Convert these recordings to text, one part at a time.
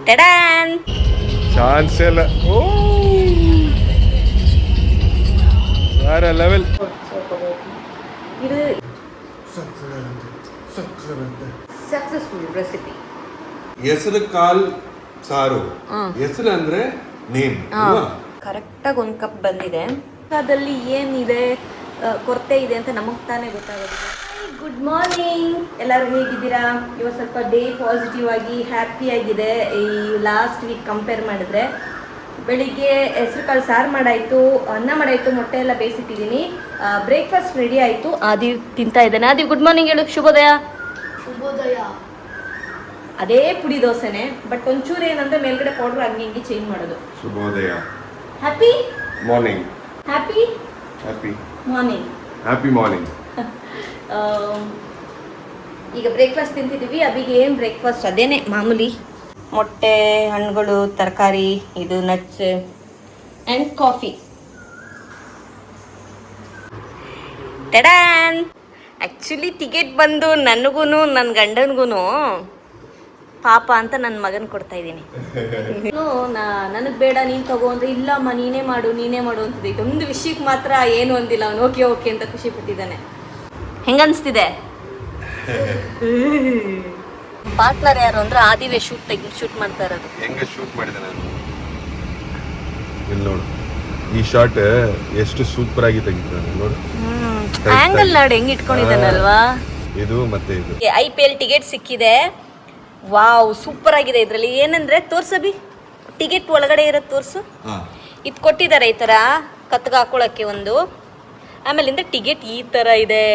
ಟಡಾನ್ chance ಇಲ್ಲ. ಓ வேற level. ಇದು ಸಕ್ಸಸ್ಫುಲ್ ರೆಸಿಪಿ. ಹೆಸರು ಕಾಲ್ ಸಾರು. ಹೆಸರು ಅಂದ್ರೆ ನೇಮ್. ಕರೆಕ್ಟಾಗಿ ಒಂದು ಕಪ್ ಬಂದಿದೆ. ಅದಲ್ಲಿ ಏನಿದೆ ಕೊರತೆ ಇದೆ ಅಂತ ನಮಗೆ ತಾನೇ ಗೊತ್ತಾಗೋದಿಲ್ಲ. ಗುಡ್ ಮಾರ್ನಿಂಗ್, ಎಲ್ಲರೂ ಹೇಗಿದ್ದೀರಾ? ಇವತ್ತು ಸ್ವಲ್ಪ ಡೇ ಪಾಸಿಟಿವ್ ಆಗಿ ಹ್ಯಾಪಿ ಆಗಿದೆ. ಈ ಲಾಸ್ಟ್ ವೀಕ್ ಕಂಪೇರ್ ಮಾಡಿದ್ರೆ ಬೆಳಿಗ್ಗೆ ಹೆಸರು ಕಾಳು ಸಾರು ಮಾಡಾಯಿತು, ಅನ್ನ ಮಾಡಾಯಿತು, ಮೊಟ್ಟೆ ಎಲ್ಲ ಬೇಯಿಸಿಟ್ಟಿದ್ದೀನಿ. ಬ್ರೇಕ್ಫಾಸ್ಟ್ ರೆಡಿ ಆಯಿತು. ಆದಿ ತಿಂತಾ ಇದ್ದಾನೆ. ಆದಿ ಗುಡ್ ಮಾರ್ನಿಂಗ್ ಹೇಳು. ಶುಭೋದಯ. ಶುಭೋದಯ. ಅದೇ ಪುಡಿ ದೋಸೆನೆ, ಬಟ್ ಒಂಚೂರು ಏನಂದ್ರೆ ಮೇಲ್ಗಡೆ ಪೌಡರ್ ಹಂಗೆ ಹಿಂಗೆ ಚೇಂಜ್ ಮಾಡೋದು. ಶುಭೋದಯ. Happy morning. Happy happy morning. Happy morning. ಈಗ ಬ್ರೇಕ್ಫಾಸ್ಟ್ ತಿಂತಿದ್ದೀವಿ. ಅಬಿಗೆ ಏನು ಬ್ರೇಕ್ಫಾಸ್ಟ್? ಅದೇನೆ ಮಾಮೂಲಿ, ಮೊಟ್ಟೆ, ಹಣ್ಣುಗಳು, ತರಕಾರಿ, ಇದು nuts and coffee. Tada. Actually ticket ಬಂದು ನನಗೂ ನನ್ನ ಗಂಡನಿಗೂ ಪಾಪ ಅಂತ ನನ್ನ ಮಗನ ಕೊಡ್ತಾ ಇದ್ದೀನಿ. ನನಗೆ ಬೇಡ ನೀನು ತಗೋ ಅಂದರೆ ಇಲ್ಲಮ್ಮ ನೀನೇ ಮಾಡು ಅಂತಿದ್ದೆ. ಇದೊಂದು ವಿಷಯಕ್ಕೆ ಮಾತ್ರ ಏನು ಅಂದಿಲ್ಲ ಅವನು. ಓಕೆ ಓಕೆ ಅಂತ ಖುಷಿ ಪಟ್ಟಿದ್ದಾನೆ. ಹೆಂಗನ್ಸ್ತಿದೆ? ಪಾರ್ಟ್ನರ್ ಯಾರು ಅಂದ್ರೆ ಆದಿವೇ ಶೂಟ್ ಮಾಡ್ತಾ ಇರೋದು. ಹೆಂಗೆ ಶೂಟ್ ಮಾಡಿದೆ ನಾನು ಇಲ್ಲಿ ನೋಡು. ಈ ಶಾಟ್ ಎಷ್ಟು ಸೂಪರ್ ಆಗಿ ತೆಗಿತಾನೆ ನೋಡು. ಆಂಗಲ್ ನೋಡಿ ಹೆಂಗ್ ಇಟ್ಕೊಂಡಿದ್ದಾನಲ್ವಾ. ಇದು ಮತ್ತೆ ಇದು IPL ಟಿಕೆಟ್ ಸಿಕ್ಕಿದೆ. ವಾವ್, ಸೂಪರ್ ಆಗಿದೆ. ಇದರಲ್ಲಿ ಏನಂದ್ರೆ ತೋರ್ಸಬಿ, ಟಿಕೆಟ್ ಒಳಗಡೆ ಇರೋದು ತೋರ್ಸು. ಇದು ಕೊಟ್ಟಿದ್ದಾರೆ ಈ ತರ ಕತ್ಗ ಹಾಕೊಳಕ್ಕೆ ಒಂದು. ಆಮೇಲಿಂದ ಟಿಕೆಟ್ ಈ ತರ ಇದೆ.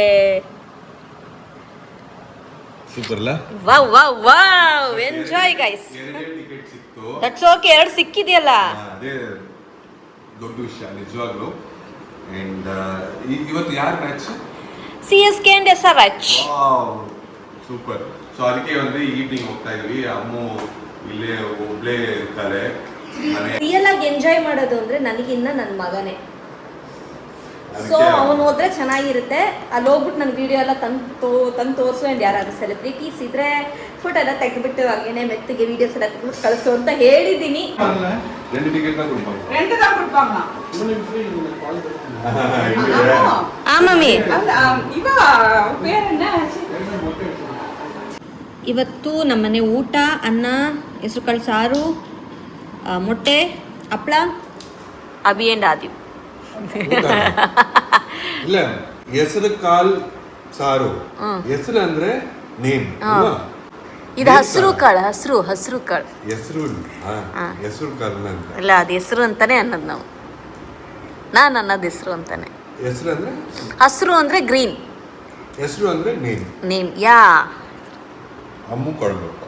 ಸೂಪರ್ ಅಲ್ಲ? Wow wow wow, enjoy guys. Ticket ಸಿಕ್ತು. That's okay. 2 ಸಿಕ್ಕಿದೆಯಲ್ಲ, ಅದೇ ದೊಡ್ಡ ವಿಷಯ ನಿಜವಾಗ್ಲೂ. ಅಂಡ್ ಇವತ್ತು ಯಾರ match? CSK and SRH. Wow, super. So ಅದಕ್ಕೆ ಒಂದು ಈವ್ನಿಂಗ್ ಹೋಗ್ತಾ ಇದೀವಿ. ಅಮ್ಮು ಇಲ್ಲೇ ಒಬ್ಳೇ ಇರ್ತಾರೆ. ರಿಯಲ್ ಆಗಿ ಎಂಜಾಯ್ ಮಾಡೋದು ಅಂದ್ರೆ ನನಗಿನ್ನ ನನ್ನ ಮಗನೇ. ಸೊ ಅವನು ಹೋದ್ರೆ ಚೆನ್ನಾಗಿರುತ್ತೆ. ಅಲ್ಲಿ ಹೋಗ್ಬಿಟ್ಟು ನನ್ನ ವಿಡಿಯೋ ಎಲ್ಲ ತಂದು ತೋರಿಸು. ಆ್ಯಂಡ್ ಯಾರಾದ್ರೂ ಸೆಲೆಬ್ರಿಟೀಸ್ ಇದ್ರೆ ಫೋಟೋ ಎಲ್ಲ ತೆಗೆದ್ಬಿಟ್ಟು ಹಾಗೇನೆ ಮೆತ್ತಿಗೆ ವಿಡಿಯೋಸ್ ಎಲ್ಲ ತೆಗೆದ್ಬಿಟ್ಟು ಕಳಿಸು ಅಂತ ಹೇಳಿದ್ದೀನಿ. ಆ ಮಮ್ಮಿ, ಇವತ್ತು ನಮ್ಮನೆ ಊಟ ಅನ್ನ, ಹೆಸರು ಕಾಳು ಸಾರು, ಮೊಟ್ಟೆ, ಹಪ್ಪಳ, ಅಬಿ ಆ್ಯಂಡ್ ಆದಿವ್. ಇಲ್ಲ, ಹೆಸರು ಕಾಲ್ ಸಾರು. ಹೆಸರು ಅಂದ್ರೆ ನೇಮ್. ಇದು ಹಸಿರು ಕಾಳು. ಹಸಿರು ಕಾಳು. ಹೆಸರು ಕಾಳು ಅಂತ ಇಲ್ಲ, ಅದು ಹೆಸರು ಅಂತಾನೆ ಅನ್ನೋದು ನಾವು. ನಾನು ಅನ್ನೋದು ಹೆಸರು ಅಂತಾನೆ. ಹೆಸರು ಅಂದ್ರೆ ಹಸಿರು ಅಂದ್ರೆ ಗ್ರೀನ್, ಹೆಸರು ಅಂದ್ರೆ ನೇಮ್. ಯಾ ಅಮ್ಮು ಕೊಡಬೇಕು.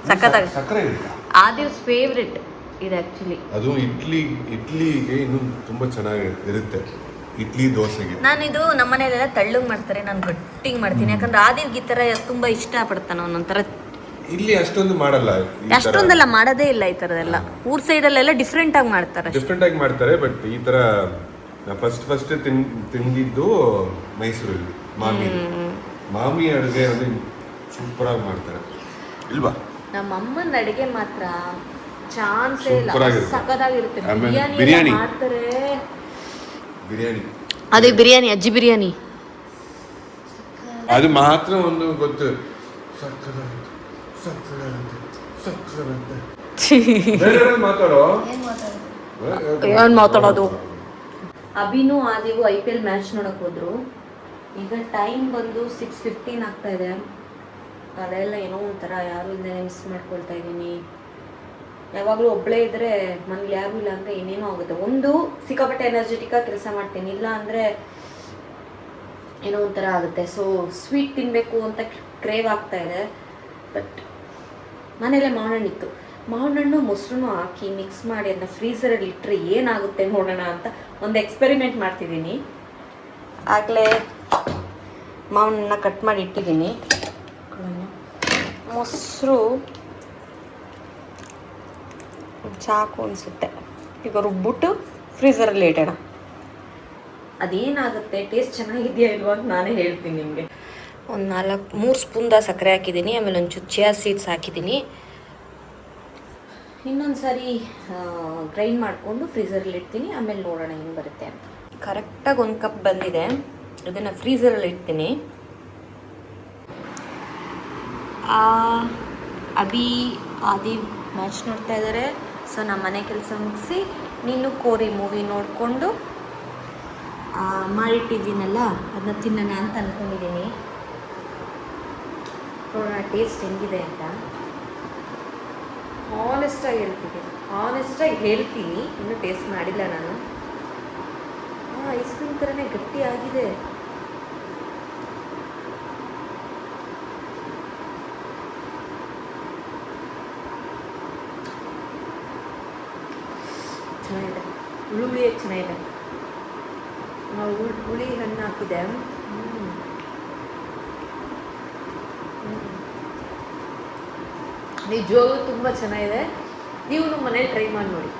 ಸಖತ್ತಾಗಿ ಸಕ್ಕರೆ ಇರುತ್ತಾ? ಆದಿವ್ಸ್ ಫೇವ್ರೆಟ್ ಇದು ಆಕ್ಚುಲಿ. ಅದು ಇಡ್ಲಿಗೆ ಇನ್ನು ತುಂಬಾ ಚೆನ್ನಾಗಿ ಇರುತ್ತೆ. ಇಡ್ಲಿ ದೋಸೆಗೆ ನಾನು ಇದು ನಮ್ಮ ಮನೆಯಲ್ಲೆಲ್ಲ ತಳ್ಳಗ್ ಮಾಡ್ತಾರೆ, ನಾನು ಗಟ್ಟಿಗೆ ಮಾಡ್ತೀನಿ. ಯಾಕಂದ್ರೆ ಆದಿವ್ಗೆ ಈ ತರ ತುಂಬಾ ಇಷ್ಟ ಪಡ್ತಾನೆ ಅವನೊಂಥರ. ಇಲ್ಲಿ ಅಷ್ಟೊಂದು ಮಾಡಲ್ಲ, ಅಷ್ಟೊಂದೆಲ್ಲ ಮಾಡೋದೇ ಇಲ್ಲ ಈ ತರದೆಲ್ಲ. ಊರ್ ಸೈಡ್ ಅಲ್ಲೆಲ್ಲ ಡಿಫ್ರೆಂಟ್ ಆಗಿ ಮಾಡ್ತಾರೆ. ಬಟ್ ಈ ತರ ಫಸ್ಟ್ ತಿಂದಿದ್ದು ಮೈಸೂರಲ್ಲಿ ಮಾಮಿ ಅಡುಗೆ ಅಂದ್ರೆ ಸೂಪರ್ ಆಗಿ ಮಾಡ್ತಾರೆ ಇಲ್ವಾ? ನಮ್ಮ ಅಮ್ಮನ ಅಡುಗೆ ಮಾತ್ರ ಚಾನ್ಸೇ ಇಲ್ಲ, ಸಖತ್ತಾಗಿರುತ್ತೆ. ಬಿರಿಯಾನಿ ಮಾಡ್ತಾರೆ. ಅದೇ ಬಿರಿಯಾನಿ, ಅಜ್ಜಿ ಬಿರಿಯಾನಿ ಅದು ಮಾತ್ರ ಒಂದು ಗೊತ್ತು. ಮಾತಾಡೋದು. ಅಭಿನೂ ಆದಿಗೂ IPL ಮ್ಯಾಚ್ ನೋಡಕ್ ಹೋದ್ರು. ಈಗ ಟೈಮ್ ಬಂದು 6:15 ಆಗ್ತಾ ಇದೆ. ಅದೆಲ್ಲ ಏನೋ ಒಂಥರ ಯಾರು ಇಲ್ಲದೆ ಮಿಸ್ ಮಾಡ್ಕೊಳ್ತಾ ಇದ್ದೀನಿ. ಯಾವಾಗಲೂ ಒಬ್ಬಳೇ ಇದ್ದರೆ ಮನೇಲಿ ಯಾರೂ ಇಲ್ಲ ಅಂದರೆ ಏನೇನೋ ಆಗುತ್ತೆ. ಒಂದು ಸಿಕ್ಕಾಪಟ್ಟೆ ಎನರ್ಜೆಟಿಕ್ಕಾಗಿ ಕೆಲಸ ಮಾಡ್ತೀನಿ, ಇಲ್ಲ ಅಂದರೆ ಏನೋ ಒಂಥರ ಆಗುತ್ತೆ. ಸೊ ಸ್ವೀಟ್ ತಿನ್ನಬೇಕು ಅಂತ ಕ್ರೇವ್ ಆಗ್ತಾ ಇದೆ. ಬಟ್ ಮನೇಲೆ ಮಾವಿನಣ್ಣಿತ್ತು, ಮಾವಿನಣ್ಣು ಮೊಸರು ಹಾಕಿ ಮಿಕ್ಸ್ ಮಾಡಿ ಅದನ್ನ ಫ್ರೀಸರಲ್ಲಿ ಇಟ್ಟರೆ ಏನಾಗುತ್ತೆ ನೋಡೋಣ ಅಂತ ಒಂದು ಎಕ್ಸ್ಪೆರಿಮೆಂಟ್ ಮಾಡ್ತಿದ್ದೀನಿ. ಆಗಲೇ ಮಾವನ್ನ ಕಟ್ ಮಾಡಿ ಇಟ್ಟಿದ್ದೀನಿ. ಮೊಸರು ಚಾಕು ಅನಿಸುತ್ತೆ. ಈಗ ರುಬ್ಬಿಟ್ಟು ಫ್ರೀಸರಲ್ಲಿ ಇಡೋಣ. ಅದೇನಾಗುತ್ತೆ, ಟೇಸ್ಟ್ ಚೆನ್ನಾಗಿದೆಯಾ ಇಲ್ವಾ ಅಂತ ನಾನೇ ಹೇಳ್ತೀನಿ ನಿಮಗೆ. ಒಂದು 3 ಸ್ಪೂನ್ದ ಸಕ್ಕರೆ ಹಾಕಿದ್ದೀನಿ. ಆಮೇಲೆ ಒಂಚೂರು ಚಿಯಾ ಸೀಡ್ಸ್ ಹಾಕಿದ್ದೀನಿ. ಇನ್ನೊಂದು ಸಾರಿ ಗ್ರೈಂಡ್ ಮಾಡಿಕೊಂಡು ಫ್ರೀಝರಲ್ಲಿ ಇಡ್ತೀನಿ. ಆಮೇಲೆ ನೋಡೋಣ ಹೆಂಗೆ ಬರುತ್ತೆ ಅಂತ. ಕರೆಕ್ಟಾಗಿ 1 ಕಪ್ ಬಂದಿದೆ. ಅದನ್ನು ಫ್ರೀಝರಲ್ಲಿ ಇಡ್ತೀನಿ. ಅಭಿ ಆದಿ ಮ್ಯಾಚ್ ನೋಡ್ತಾ ಇದ್ದಾರೆ. ಸೊ ನಮ್ಮ ಮನೆ ಕೆಲಸ ಮುಗಿಸಿ ನೀನು ಕೋರಿ ಮೂವಿ ನೋಡಿಕೊಂಡು ಮಾಡಿಟ್ಟಿದ್ದೀನಲ್ಲ ಅದನ್ನ ತಿನ್ನೋಣ ಅಂತ ಅಂದ್ಕೊಂಡಿದ್ದೀನಿ. ನೋಡೋಣ ಟೇಸ್ಟ್ ಹೆಂಗಿದೆ ಅಂತ. ಆನೆಸ್ಟಾಗಿ ಹೇಳ್ತೀನಿ, ಇನ್ನೂ ಟೇಸ್ಟ್ ಮಾಡಿಲ್ಲ ನಾನು. ಐಸ್ ಕ್ರೀಮ್ ಥರನೇ ಗಟ್ಟಿ ಆಗಿದೆ. ಚೆನ್ನಾಗಿದೆ, ಹುಳಿ ಚೆನ್ನಾಗಿದೆ. ಹುಳಿ ಹಣ್ಣು ಹಾಕಿದೆ. ನಿಜವಾಗ್ಲೂ ತುಂಬ ಚೆನ್ನಾಗಿದೆ. ನೀವು ನಮ್ಮ ಮನೇಲಿ ಟ್ರೈ ಮಾಡಿ ನೋಡಿ.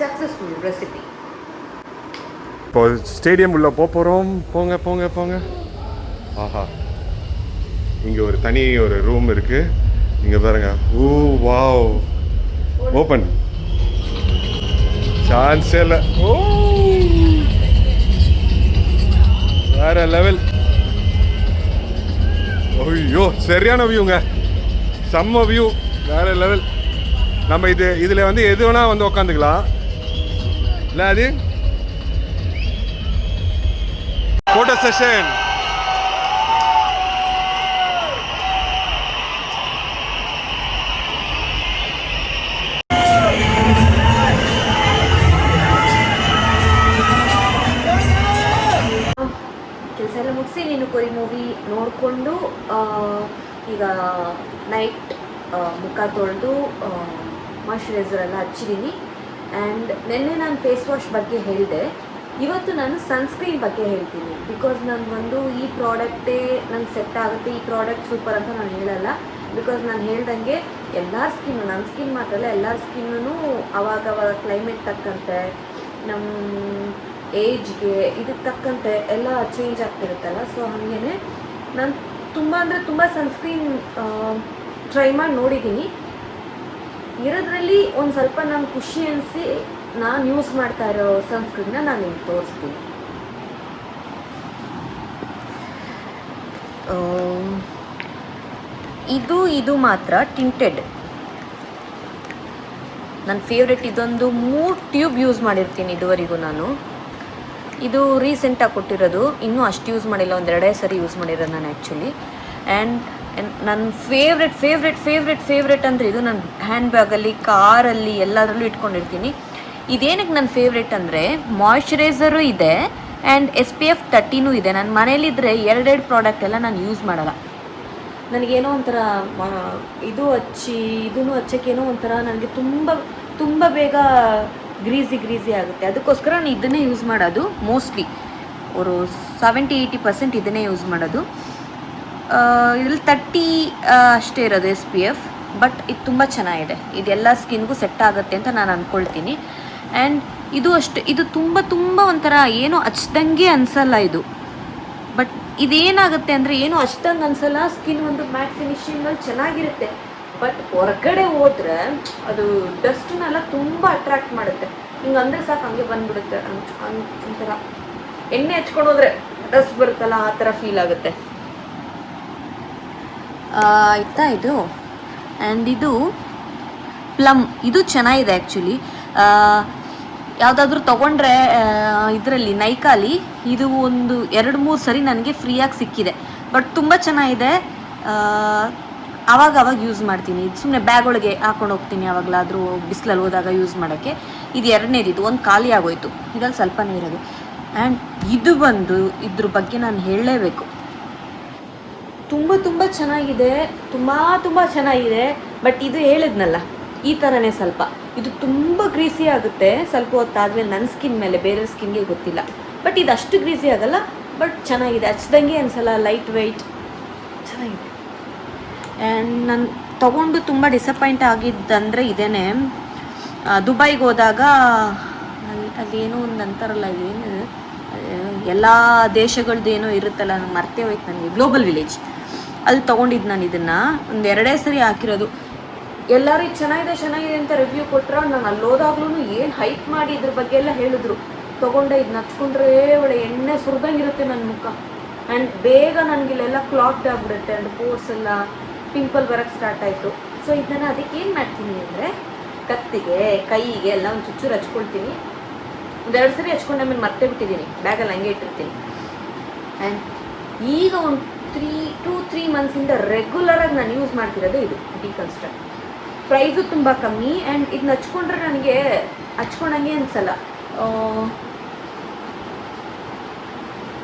Successful recipe. இப்போ ஸ்டேடியம் உள்ள போகிறோம். போங்க போங்க போங்க. ஆஹா, இங்கே ஒரு ரூம் இருக்கு. இங்கே பாருங்க. ஓ வாவ், ஓப்பன் சான்ஸே இல்லை. ஓ வேற லெவல். ஐயோ சரியான வியூங்க, செம்ம வியூ, வேற லெவல். நம்ம இதில் வந்து எது வேணால் வந்து உக்காந்துக்கலாம் இல்லை? அது ஃபோட்டோ செஷன். ಕೆಲಸ ಎಲ್ಲ ಮುಗಿಸಿ ನೀನು ಕೊರಿ ಮೂವಿ ನೋಡಿಕೊಂಡು ಈಗ ನೈಟ್ ಮುಖ ತೊಳೆದು ಮಾಯ್ಶ್ಚರೈಸರ್ ಎಲ್ಲ ಹಚ್ಚಿದ್ದೀನಿ. ಆ್ಯಂಡ್ ನಿನ್ನೆ ನಾನು ಫೇಸ್ ವಾಶ್ ಬಗ್ಗೆ ಹೇಳಿದೆ. ಇವತ್ತು ನಾನು ಸನ್ಸ್ಕ್ರೀನ್ ಬಗ್ಗೆ ಹೇಳ್ತೀನಿ. ಬಿಕಾಸ್ ನಾನು ಈ ಪ್ರಾಡಕ್ಟೇ ನಂಗೆ ಸೆಟ್ ಆಗುತ್ತೆ, ಈ ಪ್ರಾಡಕ್ಟ್ ಸೂಪರ್ ಅಂತ ನಾನು ಹೇಳಲ್ಲ. ಬಿಕಾಸ್ ನಾನು ಹೇಳ್ದಂಗೆ ಎಲ್ಲರ ಸ್ಕಿನ್ನು, ನನ್ನ ಸ್ಕಿನ್ ಮಾತ್ರ ಅಲ್ಲ, ಎಲ್ಲರ ಸ್ಕಿನ್ನೂ ಅವಾಗವಾಗ ಕ್ಲೈಮೇಟ್ ತಕ್ಕಂತೆ, ನಮ್ಮ ಏಜ್ಗೆ ಇದಕ್ಕೆ ತಕ್ಕಂತೆ ಎಲ್ಲ ಚೇಂಜ್ ಆಗ್ತಿರುತ್ತಲ್ಲ. ಸೊ ಹಾಗೇ ನಾನು ತುಂಬ ಸನ್ಸ್ಕ್ರೀನ್ ಟ್ರೈ ಮಾಡಿ ನೋಡಿದ್ದೀನಿ. ಇರೋದ್ರಲ್ಲಿ ಒಂದು ಸ್ವಲ್ಪ ನಂಗೆ ಖುಷಿ ಅನಿಸಿ ನಾನು ಯೂಸ್ ಮಾಡ್ತಾ ಇರೋ ಸನ್ಸ್ಕ್ರೀನ್ನ ನಾನು ನಿಮ್ಗೆ ತೋರಿಸ್ತೀನಿ. ಇದು ಮಾತ್ರ ಟಿಂಟೆಡ್. ನನ್ನ ಫೇವ್ರೆಟ್. ಇದೊಂದು 3 ಟ್ಯೂಬ್ ಯೂಸ್ ಮಾಡಿರ್ತೀನಿ ಇದುವರೆಗೂ ನಾನು. ಇದು ರೀಸೆಂಟಾಗಿ ಕೊಟ್ಟಿರೋದು, ಇನ್ನೂ ಅಷ್ಟು ಯೂಸ್ ಮಾಡಿಲ್ಲ, 1-2 ಸರಿ ಯೂಸ್ ಮಾಡಿರೋದು ನಾನು ಆ್ಯಕ್ಚುಲಿ. ಆ್ಯಂಡ್ ನನ್ನ ಫೇವ್ರೆಟ್ ಅಂದರೆ ಇದು. ನನ್ನ ಹ್ಯಾಂಡ್ ಬ್ಯಾಗಲ್ಲಿ, ಕಾರಲ್ಲಿ, ಎಲ್ಲದರಲ್ಲೂ ಇಟ್ಕೊಂಡಿರ್ತೀನಿ. ಇದೇನಕ್ಕೆ ನನ್ನ ಫೇವ್ರೆಟ್ ಅಂದರೆ ಮಾಯ್ಶ್ಚರೈಸರು ಇದೆ ಆ್ಯಂಡ್ SPF 30 ಇದೆ. ನನ್ನ ಮನೇಲಿದ್ದರೆ 2 ಪ್ರಾಡಕ್ಟ್ ಎಲ್ಲ ನಾನು ಯೂಸ್ ಮಾಡಲ್ಲ. ನನಗೇನೋ ಒಂಥರ ಇದೂ ಹಚ್ಚೋಕ್ಕೇನೋ ಒಂಥರ ನನಗೆ ತುಂಬ ಬೇಗ ಗ್ರೀಸಿ ಆಗುತ್ತೆ. ಅದಕ್ಕೋಸ್ಕರ ನಾನು ಇದನ್ನೇ ಯೂಸ್ ಮಾಡೋದು. ಮೋಸ್ಟ್ಲಿ ಅವರು 70-80% ಇದನ್ನೇ ಯೂಸ್ ಮಾಡೋದು. ಇದರಲ್ಲಿ 30 ಅಷ್ಟೇ ಇರೋದು SPF. ಬಟ್ ಇದು ತುಂಬ ಚೆನ್ನಾಗಿದೆ. ಇದೆಲ್ಲ ಸ್ಕಿನ್ಗೂ ಸೆಟ್ ಆಗುತ್ತೆ ಅಂತ ನಾನು ಅಂದ್ಕೊಳ್ತೀನಿ. ಆ್ಯಂಡ್ ಇದು ಅಷ್ಟೇ, ಇದು ತುಂಬ ಒಂಥರ ಏನೋ ಹಚ್ದಂಗೆ ಅನಿಸಲ್ಲ ಇದು. ಬಟ್ ಇದೇನಾಗುತ್ತೆ ಅಂದರೆ ಏನು ಅಷ್ಟೊಂದು ಅನಿಸಲ್ಲ. ಸ್ಕಿನ್ ಒಂದು ಮ್ಯಾಟ್ ಫಿನಿಶಿಂಗಲ್ಲಿ ಚೆನ್ನಾಗಿರುತ್ತೆ. ಬಟ್ ಹೊರಗಡೆ ಹೋದರೆ ಅದು ಡಸ್ಟ್ನೆಲ್ಲ ತುಂಬ ಅಟ್ರಾಕ್ಟ್ ಮಾಡುತ್ತೆ. ಹಿಂಗೆ ಅಂದರೆ ಸಾಕು ಹಂಗೆ ಬಂದ್ಬಿಡುತ್ತೆ. ಒಂಥರ ಎಣ್ಣೆ ಹಚ್ಕೊಂಡು ಹೋದರೆ ಡಸ್ಟ್ ಬರುತ್ತಲ್ಲ, ಆ ಥರ ಫೀಲ್ ಆಗುತ್ತೆ. ಆಯಿತಾ ಇದು. ಆ್ಯಂಡ್ ಇದು ಪ್ಲಮ್. ಇದು ಚೆನ್ನಾಗಿದೆ ಆ್ಯಕ್ಚುಲಿ. ಯಾವುದಾದ್ರೂ ತೊಗೊಂಡ್ರೆ ಇದರಲ್ಲಿ ನೈಕಾಲಿ ಇದು ಒಂದು 2-3 ಸರಿ ನನಗೆ ಫ್ರೀಯಾಗಿ ಸಿಕ್ಕಿದೆ. ಬಟ್ ತುಂಬ ಚೆನ್ನಾಗಿದೆ. ಆವಾಗ ಯೂಸ್ ಮಾಡ್ತೀನಿ. ಇದು ಸುಮ್ಮನೆ ಬ್ಯಾಗ್ ಒಳಗೆ ಹಾಕೊಂಡು ಹೋಗ್ತೀನಿ ಯಾವಾಗಲಾದರೂ ಬಿಸಿಲಲ್ಲಿ ಹೋದಾಗ ಯೂಸ್ ಮಾಡೋಕ್ಕೆ. ಇದು 2ನೇದು. ಇದು ಒಂದು ಖಾಲಿ ಆಗೋಯ್ತು, ಇದರಲ್ಲಿ ಸ್ವಲ್ಪನೇ ಇರೋದು. ಆ್ಯಂಡ್ ಇದು ಬಂದು ಇದ್ರ ಬಗ್ಗೆ ನಾನು ಹೇಳಲೇಬೇಕು. ತುಂಬ ಚೆನ್ನಾಗಿದೆ, ತುಂಬ ಚೆನ್ನಾಗಿದೆ. ಬಟ್ ಇದು ಹೇಳಿದ್ನಲ್ಲ, ಈ ಥರನೇ ಸ್ವಲ್ಪ ಇದು ತುಂಬ ಗ್ರೀಸಿ ಆಗುತ್ತೆ ಸ್ವಲ್ಪ ಹೊತ್ತಾದ್ಮೇಲೆ ನನ್ನ ಸ್ಕಿನ್ ಮೇಲೆ. ಬೇರೆ ಸ್ಕಿನ್ಗೆ ಗೊತ್ತಿಲ್ಲ. ಬಟ್ ಇದು ಅಷ್ಟು ಗ್ರೀಸಿ ಆಗಲ್ಲ. ಬಟ್ ಚೆನ್ನಾಗಿದೆ, ಹಚ್ದಂಗೆ ಅನಿಸಲ್ಲ, ಲೈಟ್ ವೆಯ್ಟ್ ಚೆನ್ನಾಗಿದೆ. ಆ್ಯಂಡ್ ನಾನು ತೊಗೊಂಡು ತುಂಬ ಡಿಸಪಾಯಿಂಟ್ ಆಗಿದ್ದಂದರೆ ಇದೇನೆ. ದುಬೈಗೆ ಹೋದಾಗ ಅಲ್ಲಿ ಏನೋ ಒಂದು ಅಂತಾರಲ್ಲ, ಏನು ಎಲ್ಲ ದೇಶಗಳದ್ದು ಏನೋ ಇರುತ್ತಲ್ಲ, ನಂಗೆ ಮರ್ತೇ ಹೋಯ್ತು ನನಗೆ, ಗ್ಲೋಬಲ್ ವಿಲೇಜ್, ಅಲ್ಲಿ ತೊಗೊಂಡಿದ್ದು ನಾನು ಇದನ್ನು. ಒಂದು 2 ಸರಿ ಹಾಕಿರೋದು. ಎಲ್ಲರೂ ಚೆನ್ನಾಗಿದೆ ಅಂತ ರಿವ್ಯೂ ಕೊಟ್ಟರೆ, ನಾನು ಅಲ್ಲಿ ಹೋದಾಗ್ಲೂ ಏನು ಹೈಪ್ ಮಾಡಿ ಇದ್ರ ಬಗ್ಗೆ ಎಲ್ಲ ಹೇಳಿದ್ರು. ತೊಗೊಂಡೆ, ಇದನ್ನ ಹಚ್ಕೊಂಡ್ರೆ ಒಳ್ಳೆ ಎಣ್ಣೆ ಸುರಿದಂಗಿರುತ್ತೆ ನನ್ನ ಮುಖ. ಆ್ಯಂಡ್ ಬೇಗ ನನಗಿಲ್ಲೆಲ್ಲ ಕ್ಲಾಟ್ ಆಗಿಬಿಡುತ್ತೆ, ಆ್ಯಂಡ್ ಪೋರ್ಸ್ ಎಲ್ಲ ಪಿಂಪಲ್ ಬರೋಕ್ಕೆ ಸ್ಟಾರ್ಟ್ ಆಯಿತು. ಸೊ ಇದನ್ನು ಅದಕ್ಕೆ ಏನು ಮಾಡ್ತೀನಿ ಅಂದರೆ, ಕತ್ತಿಗೆ ಕೈಗೆ ಎಲ್ಲ ಒಂದು ಚುಚ್ಚೂರು ಹಚ್ಕೊಳ್ತೀನಿ. 2 ಸರಿ ಹಚ್ಕೊಂಡು ಆಮೇಲೆ ಮತ್ತೆ ಬಿಟ್ಟಿದ್ದೀನಿ, ಬ್ಯಾಗಲ್ಲಿ ಹಂಗೆ ಇಟ್ಟಿರ್ತೀನಿ. ಆ್ಯಂಡ್ ಈಗ ಒಂದು 2-3 ಮಂತ್ಸಿಂದ ರೆಗ್ಯುಲರಾಗಿ ನಾನು ಯೂಸ್ ಮಾಡ್ತಿರೋದು ಇದು ಡಿಕನ್ಸ್ಟ್ರಕ್ಟ್. ಪ್ರೈಸು ತುಂಬ ಕಮ್ಮಿ, ಆ್ಯಂಡ್ ಇದನ್ನ ಹಚ್ಕೊಂಡ್ರೆ ನನಗೆ ಹಚ್ಕೊಂಡಂಗೆ ಅನಿಸಲ್ಲ.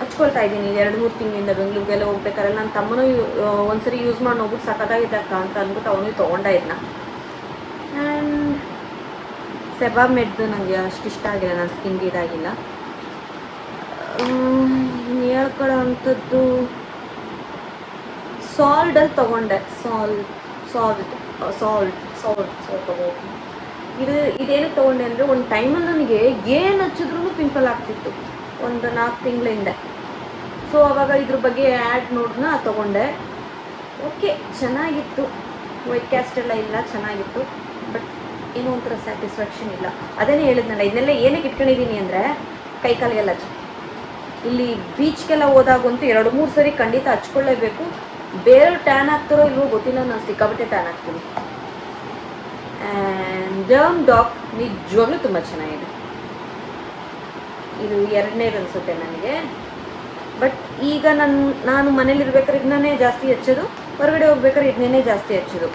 ಹಚ್ಕೊಳ್ತಾ ಇದ್ದೀನಿ 2-3 ತಿಂಗಳಿಂದ. ಬೆಂಗಳೂರಿಗೆಲ್ಲ ಹೋಗ್ಬೇಕಾದ್ರೆ ನನ್ನ ತಮ್ಮನೂ ಒಂದ್ಸರಿ ಯೂಸ್ ಮಾಡಿ ಹೋಗ್ಬಿಟ್ಟು ಸಖತ್ತಾಗಿದ್ದಕ್ಕ ಅಂತ ಅಂದ್ಬಿಟ್ಟು ಅವನು ತೊಗೊಂಡ ಇದನ್ನ. ಆ್ಯಂಡ್ ಸೆಬಾಮೆಡ್ದು ನನಗೆ ಅಷ್ಟು ಇಷ್ಟ ಆಗಿಲ್ಲ, ನನ್ನ ಸ್ಕಿನ್ಗೆ ಇದಾಗಿಲ್ಲ. ಹೇಳ್ಕೊಳ್ಳೋ ಅಂಥದ್ದು ಸಾಲ್ಟಲ್ಲಿ ತೊಗೊಂಡೆ, ಸಾಲ್ಟ್ ತೊಗೊಂಡು. ಇದೇನಕ್ಕೆ ತೊಗೊಂಡೆ ಅಂದರೆ, ಒಂದು ಟೈಮಲ್ಲಿ ನನಗೆ ಏನು ಹಚ್ಚಿದ್ರೂ ಪಿಂಪಲ್ ಆಗ್ತಿತ್ತು, ಒಂದು 4 ತಿಂಗಳ ಹಿಂದೆ. ಸೊ ಆವಾಗ ಇದ್ರ ಬಗ್ಗೆ ಆ್ಯಡ್ ನೋಡಿದ್ನ ತೊಗೊಂಡೆ. ಓಕೆ, ಚೆನ್ನಾಗಿತ್ತು, ವೈಟ್ ಕ್ಯಾಸ್ಟ್ ಎಲ್ಲ ಇಲ್ಲ, ಚೆನ್ನಾಗಿತ್ತು. ಬಟ್ ಏನೋ ಒಂಥರ ಸ್ಯಾಟಿಸ್ಫ್ಯಾಕ್ಷನ್ ಇಲ್ಲ. ಅದೇನೇ ಹೇಳಿದ್ನಲ್ಲ, ಇದನ್ನೆಲ್ಲ ಏನಕ್ಕೆ ಇಟ್ಕೊಂಡಿದ್ದೀನಿ ಅಂದರೆ, ಕೈಕಾಲಿಗೆಲ್ಲ ಇಲ್ಲಿ ಬೀಚ್ಗೆಲ್ಲ ಹೋದಾಗಂತೂ 2-3 ಸರಿ ಖಂಡಿತ ಹಚ್ಕೊಳ್ಳೇಬೇಕು. ಬೇರೆ ಟ್ಯಾನ್ ಆಗ್ತಾರೋ ಇಲ್ವೋ ಗೊತ್ತಿಲ್ಲ, ನಾನು ಸಿಕ್ಕಾಬಟ್ಟೆ ಟ್ಯಾನ್ ಆಗ್ತೀನಿ. ಆ್ಯಂಡ್ ಡರ್ಮ್ ಡಾಕ್ ನಿಜವಾಗ್ಲೂ ತುಂಬ ಚೆನ್ನಾಗಿದೆ. ಇದು 2ನೇದು ಅನಿಸುತ್ತೆ ನನಗೆ. ಬಟ್ ಈಗ ನಾನು ಮನೇಲಿರ್ಬೇಕಾದ್ರೆ ಇದನ್ನೇ ಜಾಸ್ತಿ ಹಚ್ಚೋದು, ಹೊರಗಡೆ ಹೋಗ್ಬೇಕಾದ್ರೆ ಇದನ್ನೇ ಜಾಸ್ತಿ ಹಚ್ಚೋದು.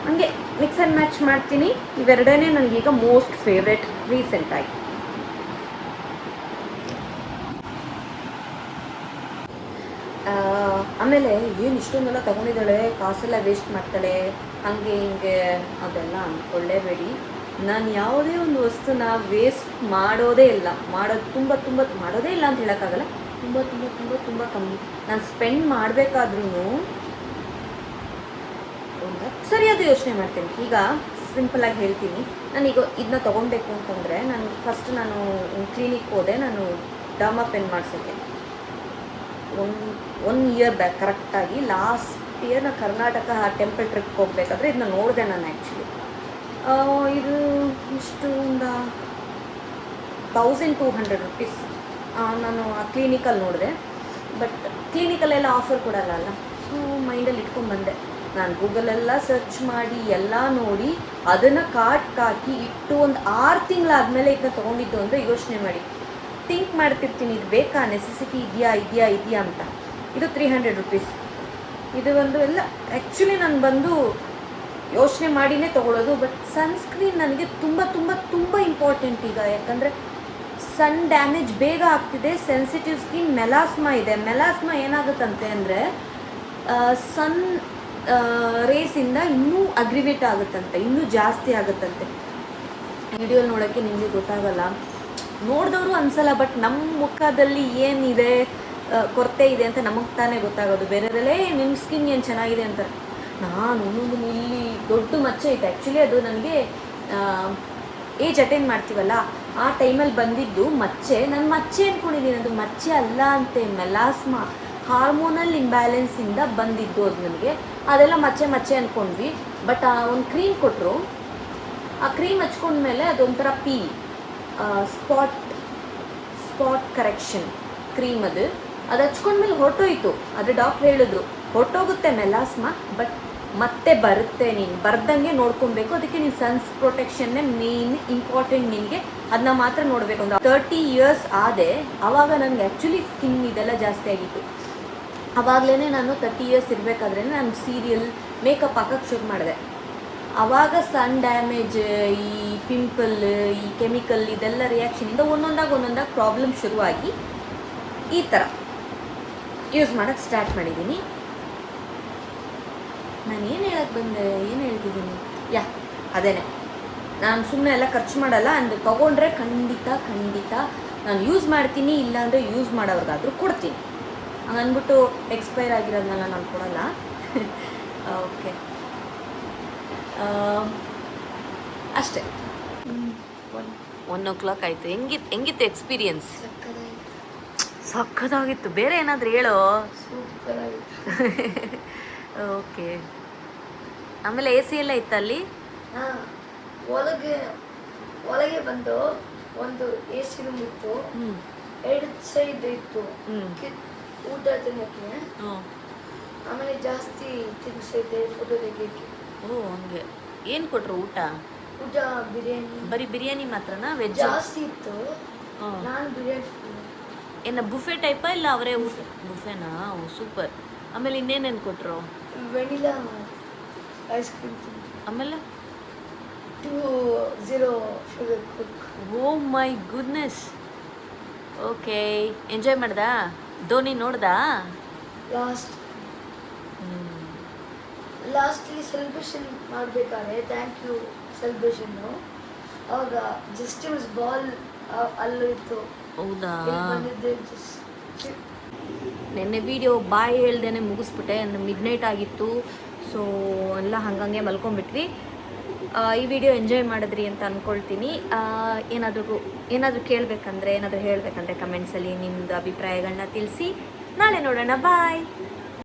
ಹಂಗೆ ಮಿಕ್ಸ್ ಆ್ಯಂಡ್ ಮ್ಯಾಚ್ ಮಾಡ್ತೀನಿ. ಇವೆರಡನೇ ನನಗೀಗ ಮೋಸ್ಟ್ ಫೇವ್ರೆಟ್ ರೀಸೆಂಟಾಗಿ. ಆಮೇಲೆ ಏನು ಇಷ್ಟೊಂದೆಲ್ಲ ತೊಗೊಂಡಿದ್ದಾಳೆ, ಕಾಸೆಲ್ಲ ವೇಸ್ಟ್ ಮಾಡ್ತಾಳೆ, ಹಾಗೆ ಹಿಂಗೆ ಅದೆಲ್ಲ ಅಂದ್ಕೊಳ್ಳೇಬೇಡಿ. ನಾನು ಯಾವುದೇ ಒಂದು ವಸ್ತುನ ವೇಸ್ಟ್ ಮಾಡೋದೇ ಇಲ್ಲ, ಮಾಡೋದೇ ಇಲ್ಲ ಅಂತ ಹೇಳೋಕ್ಕಾಗಲ್ಲ. ತುಂಬ ಕಮ್ಮಿ. ನಾನು ಸ್ಪೆಂಡ್ ಮಾಡಬೇಕಾದ್ರೂ ಸರಿಯಾದ ಯೋಚನೆ ಮಾಡ್ತೀನಿ. ಈಗ ಸಿಂಪಲಾಗಿ ಹೇಳ್ತೀನಿ, ನಾನೀಗ ಇದನ್ನ ತೊಗೊಬೇಕು ಅಂತಂದರೆ, ನಾನು ಕ್ಲಿನಿಕ್ ಹೋದೆ, ನಾನು ಡರ್ಮಾ ಪೆನ್ ಮಾಡಿಸೋಕ್ಕೆ. 1 ಇಯರ್ ಬ್ಯಾಕ್ ಕರೆಕ್ಟಾಗಿ, ಲಾಸ್ಟ್ ಇಯರ್ ನಾನು ಕರ್ನಾಟಕ ಟೆಂಪಲ್ ಟ್ರಿಪ್ಗೆ ಹೋಗ್ಬೇಕಾದ್ರೆ ಇದನ್ನ ನೋಡಿದೆ ನಾನು. ಆ್ಯಕ್ಚುಲಿ ಇದು ಇಷ್ಟು ಒಂದು 1200 rupees ನಾನು ಆ ಕ್ಲಿನಿಕಲ್ಲಿ ನೋಡಿದೆ. ಬಟ್ ಕ್ಲಿನಿಕಲ್ಲೆಲ್ಲ ಆಫರ್ ಕೊಡಲ್ಲ ಅಲ್ಲ, ಸೊ ಮೈಂಡಲ್ಲಿ ಇಟ್ಕೊಂಡ್ಬಂದೆ. ನಾನು ಗೂಗಲೆಲ್ಲ ಸರ್ಚ್ ಮಾಡಿ ಎಲ್ಲ ನೋಡಿ ಅದನ್ನು ಕಾರ್ಟ್ಗೆ ಹಾಕಿ ಇಟ್ಟು ಒಂದು 6 ತಿಂಗಳಾದಮೇಲೆ ಇದನ್ನ ತೊಗೊಂಡಿದ್ದು ಅಂದರೆ ಯೋಚನೆ ಮಾಡಿ. ಥಿಂಕ್ ಮಾಡ್ತಿರ್ತೀನಿ, ಇದು ಬೇಕಾ, ನೆಸೆಸಿಟಿ ಇದೆಯಾ ಅಂತ. ಇದು 300 rupees. ಇದು ಒಂದು ಎಲ್ಲ ಆ್ಯಕ್ಚುಲಿ ನಾನು ಬಂದು ಯೋಚನೆ ಮಾಡಿನೇ ತೊಗೊಳ್ಳೋದು. ಬಟ್ ಸನ್ಸ್ಕ್ರೀನ್ ನನಗೆ ತುಂಬ ಇಂಪಾರ್ಟೆಂಟ್ ಈಗ. ಯಾಕಂದರೆ ಸನ್ ಡ್ಯಾಮೇಜ್ ಬೇಗ ಆಗ್ತಿದೆ, ಸೆನ್ಸಿಟಿವ್ ಸ್ಕಿನ್, ಮೆಲಾಸ್ಮಾ ಇದೆ. ಮೆಲಾಸ್ಮಾ ಏನಾಗುತ್ತಂತೆ ಅಂದರೆ, ಸನ್ ರೇಸಿಂದ ಇನ್ನೂ ಅಗ್ರಿವೇಟ್ ಆಗುತ್ತಂತೆ, ಇನ್ನೂ ಜಾಸ್ತಿ ಆಗುತ್ತಂತೆ. ವಿಡಿಯೋ ನೋಡೋಕ್ಕೆ ನಿಮಗೆ ಗೊತ್ತಾಗಲ್ಲ, ನೋಡಿದವರು ಅನಿಸಲ್ಲ. ಬಟ್ ನಮ್ಮ ಮುಖದಲ್ಲಿ ಏನಿದೆ, ಕೊರತೆ ಇದೆ ಅಂತ ನಮಗೆ ತಾನೇ ಗೊತ್ತಾಗೋದು. ಬೇರೆದಲ್ಲೇ ನಿಮ್ಮ ಸ್ಕಿನ್ ಏನು ಚೆನ್ನಾಗಿದೆ ಅಂತ. ನಾನು ಇಲ್ಲಿ ದೊಡ್ಡ ಮಚ್ಚೆ ಐತೆ. ಆ್ಯಕ್ಚುಲಿ ಅದು ನನಗೆ ಏಜ್ ಅಟೆಂಡ್ ಮಾಡ್ತೀವಲ್ಲ ಆ ಟೈಮಲ್ಲಿ ಬಂದಿದ್ದು ಮಚ್ಚೆ. ನಾನು ಮಚ್ಚೆ ಅಂದ್ಕೊಂಡಿದ್ದೀನಿ, ಅದು ಮಚ್ಚೆ ಅಲ್ಲ ಅಂತೆ, ಮೆಲಾಸ್ಮಾ, ಹಾರ್ಮೋನಲ್ ಇಂಬ್ಯಾಲೆನ್ಸಿಂದ ಬಂದಿದ್ದು ಅದು ನನಗೆ. ಅದೆಲ್ಲ ಮಚ್ಚೆ ಅಂದ್ಕೊಂಡ್ವಿ. ಬಟ್ ಒಂದು ಕ್ರೀಮ್ ಕೊಟ್ಟರು, ಆ ಕ್ರೀಮ್ ಹಚ್ಕೊಂಡ್ಮೇಲೆ ಅದೊಂಥರ ಸ್ಪಾಟ್ ಕರೆಕ್ಷನ್ ಕ್ರೀಮ್ ಅದು ಹಚ್ಕೊಂಡ್ಮೇಲೆ ಹೊರಟೋಯ್ತು. ಅದು ಡಾಕ್ಟ್ರ್ ಹೇಳಿದ್ರು, ಹೊರಟೋಗುತ್ತೆ ಮೆಲಾಸ್ಮಾ, ಬಟ್ ಮತ್ತೆ ಬರುತ್ತೆ, ನೀನು ಬರ್ದಂಗೆ ನೋಡ್ಕೊಬೇಕು. ಅದಕ್ಕೆ ನೀನು ಸನ್ಸ್ ಪ್ರೊಟೆಕ್ಷನ್ನೇ ಮೇನ್ ಇಂಪಾರ್ಟೆಂಟ್ ನಿನಗೆ, ಅದನ್ನ ಮಾತ್ರ ನೋಡಬೇಕು. ಒಂದು 30 years ಆದೆ, ಆವಾಗ ನನಗೆ ಆ್ಯಕ್ಚುಲಿ ಸ್ಕಿನ್ ಇದೆಲ್ಲ ಜಾಸ್ತಿ ಆಗಿತ್ತು. ಆವಾಗಲೇ ನಾನು 30 years ಇರಬೇಕಾದ್ರೆ ನಾನು ಸೀರಿಯಲ್ ಮೇಕಪ್ ಹಾಕೋಕ್ಕೆ ಶುರು ಮಾಡಿದೆ. ಆವಾಗ ಸನ್ ಡ್ಯಾಮೇಜ್, ಈ ಪಿಂಪಲ್, ಈ ಕೆಮಿಕಲ್ ಇದೆಲ್ಲ ರಿಯಾಕ್ಷನಿಂದ ಒಂದೊಂದಾಗಿ ಪ್ರಾಬ್ಲಮ್ ಶುರುವಾಗಿ ಈ ಥರ ಯೂಸ್ ಮಾಡೋಕ್ಕೆ ಸ್ಟಾರ್ಟ್ ಮಾಡಿದ್ದೀನಿ. ನಾನು ಏನು ಹೇಳ್ತಿದ್ದೀನಿ, ಅದೇನೆ, ನಾನು ಸುಮ್ಮನೆ ಎಲ್ಲ ಖರ್ಚು ಮಾಡಲ್ಲ. ಅಂದು ತೊಗೊಂಡ್ರೆ ಖಂಡಿತ ನಾನು ಯೂಸ್ ಮಾಡ್ತೀನಿ, ಇಲ್ಲಾಂದರೆ ಯೂಸ್ ಮಾಡೋರ್ಗಾದರೂ ಕೊಡ್ತೀನಿ. ಹಂಗನ್ಬಿಟ್ಟು ಎಕ್ಸ್ಪೈರ್ ಆಗಿರೋದನ್ನೆಲ್ಲ ನಾನು ಕೊಡಲ್ಲ. ಓಕೆ, ಅಷ್ಟೇ. 1 o'clock ಆಯಿತು. ಹೆಂಗಿತ್ತು ಎಕ್ಸ್ಪೀರಿಯನ್ಸ್? ಸಕ್ಕತ್ತಾಗಿತ್ತು. ಬೇರೆ ಏನಾದರೂ ಹೇಳೋ. ಓಕೆ. ಆಮೇಲೆ AC ಎಲ್ಲ ಇತ್ತು ಅಲ್ಲಿ? ಒಳಗೆ ಬಂದು ಒಂದು AC ರೂಮ್ ಇತ್ತು, 2 ಸೈಡ್ ಇತ್ತು ಊಟ ತಿನ್ನಕ್ಕೆ. ಆಮೇಲೆ ಜಾಸ್ತಿ ತಿನ್ಸಿದ್ದೆ ಫೋಟೋ ತೆಗಿಯಕ್ಕೆ. ಓ ಹಂಗೆ. ಏನು ಕೊಟ್ಟರು ಊಟ? ಊಟ ಬಿರಿಯಾನಿ. ಬರೀ ಬಿರಿಯಾನಿ ಮಾತ್ರನಾ? ವೆಜ್ ಜಾಸ್ತಿ ಇತ್ತು. ನಾನು ಬಿರಿಯಾನಿ ಏನು ಬುಫೆ ಟೈಪಾ ಇಲ್ಲ ಅವರೇ ಊಟ? ಬುಫೆನಾ? Oh super. ಆಮೇಲೆ ಇನ್ನೇನೇನು ಕೊಟ್ಟರು? Vanilla ice cream. ಆಮೇಲೆ 2-0 sugar cook. Oh my goodness. Okay. Enjoy ಮಾಡ್ದಾ? ಧೋನಿ ನೋಡ್ದಾ? ಲಾಸ್ಟ್ಲಿ ಸೆಲೆಬ್ರೇಷನ್ ಮಾಡಬೇಕಾದ್ರೆ ಥ್ಯಾಂಕ್ ಯು ಸೆಲೆಬ್ರೇಷನ್ನು ಅವಾಗ ಜಸ್ಟಿಸ್ ಬಾಲ್ ಅಲ್ಲೂ ಇತ್ತು. ಹೌದಾ? ಬಂದಿದ್ದೆ ನೆನ್ನೆ ವಿಡಿಯೋ ಬಾಯ್ ಹೇಳ್ದೇನೆ ಮುಗಿಸ್ಬಿಟ್ಟೆ. ಮಿಡ್ನೈಟ್ ಆಗಿತ್ತು. ಸೊ ಎಲ್ಲ ಹಂಗಂಗೆ ಮಲ್ಕೊಂಡ್ಬಿಟ್ವಿ. ಈ ವಿಡಿಯೋ ಎಂಜಾಯ್ ಮಾಡಿದ್ರಿ ಅಂತ ಅಂದ್ಕೊಳ್ತೀನಿ. ಏನಾದರೂ ಕೇಳಬೇಕಂದ್ರೆ ಏನಾದರೂ ಹೇಳಬೇಕಂದ್ರೆ ಕಮೆಂಟ್ಸಲ್ಲಿ ನಿಮ್ಮದು ಅಭಿಪ್ರಾಯಗಳನ್ನ ತಿಳಿಸಿ. ನಾಳೆ ನೋಡೋಣ. ಬಾಯ್.